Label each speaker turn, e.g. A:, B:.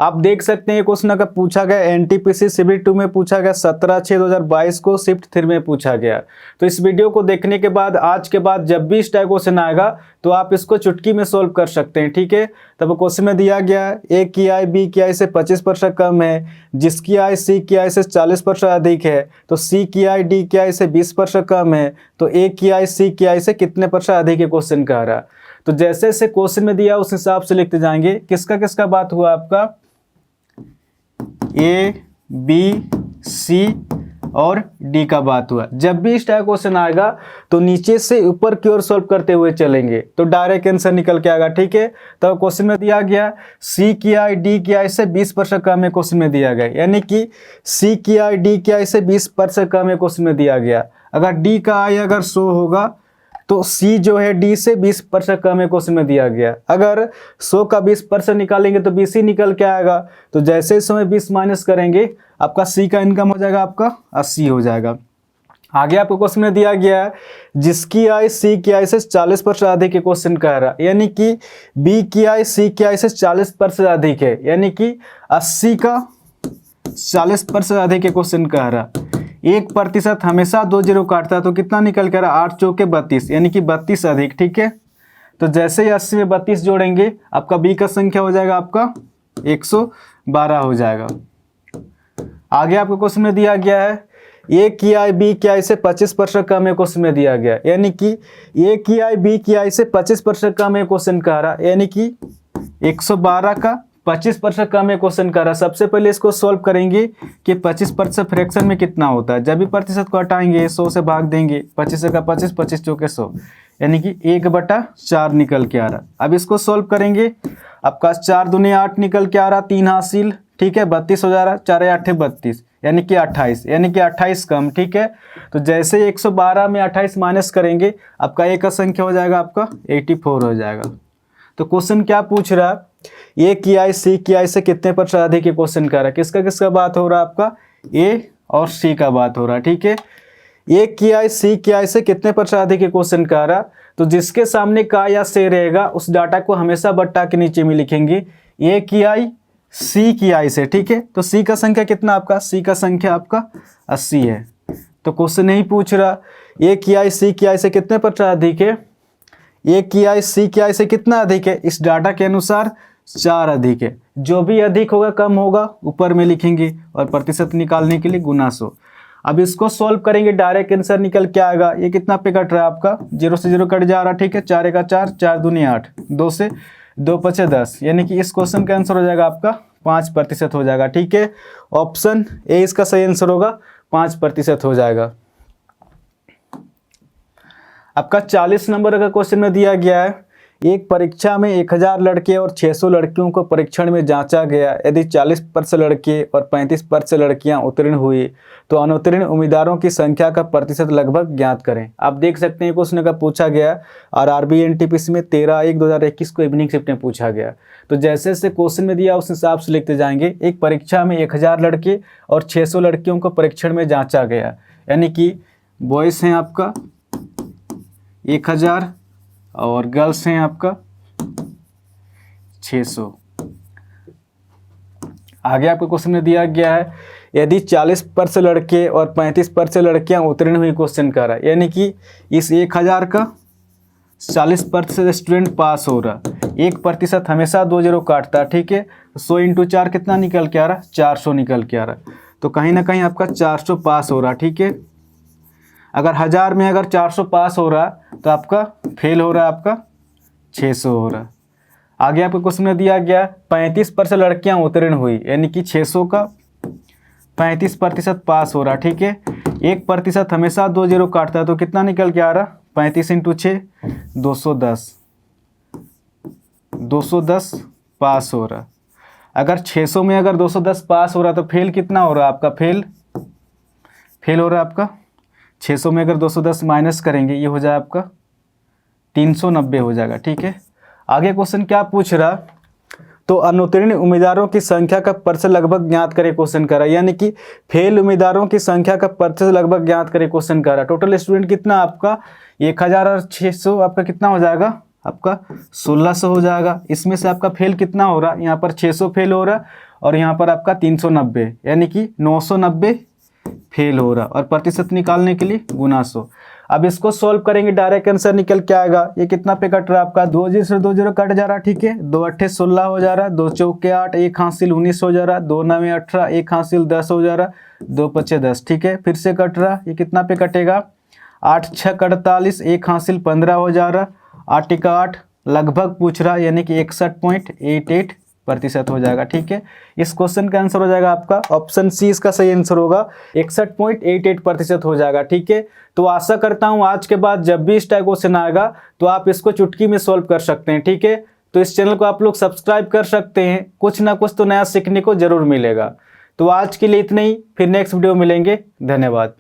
A: आप देख सकते हैं ये क्वेश्चन अगर पूछा गया एनटीपीसी सिविल 2 में पूछा गया 17/6/2022 को शिफ्ट 3 में पूछा गया। तो इस वीडियो को देखने के बाद आज के बाद जब भी इस टाइप क्वेश्चन आएगा तो आप इसको चुटकी में सोल्व कर सकते हैं, ठीक है। तब क्वेश्चन में दिया गया है ए की आय बी की आय से 25% कम है, जिसकी आय सी की आय से 40% अधिक है, तो सी की आय डी की आय से 20% कम है, तो ए की आय सी की आय से कितने % अधिक है क्वेश्चन कह रहा। तो जैसे जैसे क्वेश्चन में दिया उस हिसाब से लिखते जाएंगे। किसका किसका बात हुआ आपका, ए बी सी और डी का बात हुआ। जब भी इस टाइप क्वेश्चन आएगा तो नीचे से ऊपर की ओर सॉल्व करते हुए चलेंगे तो डायरेक्ट आंसर निकल के आएगा, ठीक है। तो क्वेश्चन में दिया गया सी की आय डी की आय से 20% कम है, क्वेश्चन में दिया गया, यानी कि सी की आय डी की आय से 20% कम है, क्वेश्चन में दिया गया। अगर डी का आय अगर 100 होगा तो सी जो है डी से 20% कम है, क्वेश्चन में दिया गया। अगर 100 का 20% निकालेंगे तो 20 ही निकल के आएगा। तो जैसे इस समय 20 माइनस करेंगे आपका सी का इनकम हो जाएगा आपका 80 हो जाएगा। आगे आपको क्वेश्चन में दिया गया है जिसकी आय सी की आय से 40% अधिक है, क्वेश्चन कह रहा है, यानी कि बी की आय सी की आय से 40% अधिक है, यानी कि 80 का 40% अधिक है, क्वेश्चन कह रहा। 1% हमेशा 2 0 काटता है तो कितना निकल कर रहा, 8 चौके 32, यानी कि 32 अधिक, ठीक है। तो जैसे ही 80 में 32 जोड़ेंगे आपका बी का संख्या हो जाएगा आपका 112 हो जाएगा। आगे आपको क्वेश्चन में दिया गया है ए की आय बी की आय से 25% कम है, क्वेश्चन में दिया गया, यानी कि ए की आय बी की आय से 25% कम है, क्वेश्चन कह रहा, यानी कि 112 का 25% कम है, क्वेश्चन कर रहा। सबसे पहले इसको सॉल्व करेंगे कि 25% फ्रैक्शन में कितना होता है। जब भी प्रतिशत को हटाएंगे 100 से भाग देंगे, 25 का 25, 25 चौके 100, यानी कि 1/4 निकल के आ रहा। अब इसको सॉल्व करेंगे, आपका 4 दूनी 8 निकल के आ रहा, 3 हासिल, ठीक है, 32 हो जा रहा, 4 8 32, यानी कि 28, यानी कि 28 कम, ठीक है। तो जैसे 112 में 28 माइनस करेंगे आपका ए का संख्या हो जाएगा आपका 84 हो जाएगा। तो क्वेश्चन क्या पूछ रहा है, ए की आय सी की आय से कितने % अधिक है, क्वेश्चन कर रहा है। किसका किसका बात हो रहा है आपका, ए और सी का बात हो रहा है, ठीक है। ए की आय सी की आय से कितने % अधिक है, क्वेश्चन कर रहा। तो जिसके सामने का या से रहेगा उस डाटा को हमेशा बट्टा के नीचे में लिखेंगे, ए की आय सी की आय से, ठीक है। तो सी का संख्या कितना आपका, सी का संख्या आपका 80 है। तो क्वेश्चन नहीं पूछ रहा ए की आय सी की आय से कितने % अधिक है, ए की आय सी की आय से कितना अधिक है, इस डाटा के अनुसार 4 अधिक है। जो भी अधिक होगा कम होगा ऊपर में लिखेंगे और प्रतिशत निकालने के लिए गुना 100। अब इसको सॉल्व करेंगे डायरेक्ट आंसर निकल के आएगा। ये कितना पे कट रहा है आपका, 0 से 0 कट जा रहा, ठीक है। 4 का 4, 4 दूनी 8, 2 से 2 5 10, यानी कि इस क्वेश्चन का आंसर हो जाएगा आपका 5% हो जाएगा, ठीक है। ऑप्शन ए इसका सही आंसर होगा, 5% हो जाएगा। आपका 40 नंबर का क्वेश्चन में दिया गया है एक परीक्षा में 1000 लड़के और 600 लड़कियों को परीक्षण में जांचा गया। यदि 40% लड़के और 35% लड़कियां उत्तीर्ण हुई तो अनुत्तीर्ण उम्मीदवारों की संख्या का प्रतिशत लगभग ज्ञात करें। आप देख सकते हैं क्वेश्चन का पूछा गया और आरबी एनटीपीसी में 13/1/2021 को इवनिंग शिफ्ट में पूछा गया। तो जैसे जैसे क्वेश्चन में दिया उस हिसाब से लिखते जाएंगे। एक परीक्षा में 1000 लड़के और 600 लड़कियों को परीक्षण में जाँचा गया, यानी कि बॉयज़ हैं आपका 1000 और गर्ल्स हैं आपका 600। आगे आपको क्वेश्चन में दिया गया है यदि 40% लड़के और 35% लड़कियां उत्तीर्ण हुई, क्वेश्चन कर रहा है, यानी कि इस 1000 का 40% स्टूडेंट पास हो रहा। 1% हमेशा 2 0 काटता, ठीक है। 100 × 4 कितना निकल के आ रहा, 400 निकल के आ रहा। तो कहीं ना कहीं आपका 400 पास हो रहा, ठीक है। अगर 1000 में अगर 400 पास हो रहा तो आपका फेल हो रहा, आपका 600 हो रहा। आगे आपको क्वेश्चन में दिया गया 35% लड़कियां उत्तीर्ण हुई, यानी कि 600 का 35% पास हो रहा, ठीक है। 1% हमेशा 2 0 काटता है तो कितना निकल के आ रहा, 35 × 6 210 पास हो रहा। अगर 600 में अगर 210 पास हो रहा तो फेल कितना हो रहा आपका, फेल हो रहा आपका 600 में अगर 210 माइनस करेंगे ये हो जाए आपका 390 हो जाएगा, ठीक है। आगे क्वेश्चन क्या पूछ रहा, तो अनुत्तीर्ण उम्मीदवारों की संख्या का प्रतिशत लगभग ज्ञात करें, क्वेश्चन कर रहा है, यानी कि फेल उम्मीदवारों की संख्या का प्रतिशत लगभग ज्ञात करें, क्वेश्चन कर रहा है। टोटल स्टूडेंट कितना आपका 1000 और 600 आपका कितना हो जाएगा, आपका 1600 हो जाएगा। इसमें से आपका फेल कितना हो रहा, यहाँ पर 600 फेल हो रहा और यहाँ पर आपका 390, यानी कि 990 फेल हो रहा, और प्रतिशत निकालने के लिए गुना 100। अब इसको सॉल्व करेंगे, डायरेक्ट आंसर निकल के आएगा। ये कितना पे कट रहा है आपका, 2 जीरो से 2 जीरो कट जा रहा है, ठीक है। 2 अट्ठे 16 हो जा रहा, 2 चौके 8, 1 हासिल 19 हो जा रहा, 2 नवे 18, 1 हासिल 10 हो जा रहा, 2 पचे 10, ठीक है। फिर से कट रहा, ये कितना पे कटेगा, 8 छः 48, 1 हासिल 15 हो जा रहा, 8 का 8 लगभग पूछ रहा, यानी कि 61.88% हो जाएगा, ठीक है। इस क्वेश्चन का आंसर हो जाएगा आपका ऑप्शन सी, इसका सही आंसर होगा, 61.88% हो जाएगा, ठीक है। तो आशा करता हूं आज के बाद जब भी इस टाइप क्वेश्चन आएगा तो आप इसको चुटकी में सॉल्व कर सकते हैं, ठीक है। तो इस चैनल को आप लोग सब्सक्राइब कर सकते हैं, कुछ ना कुछ तो नया सीखने को जरूर मिलेगा। तो आज के लिए इतना ही, फिर नेक्स्ट वीडियो मिलेंगे, धन्यवाद।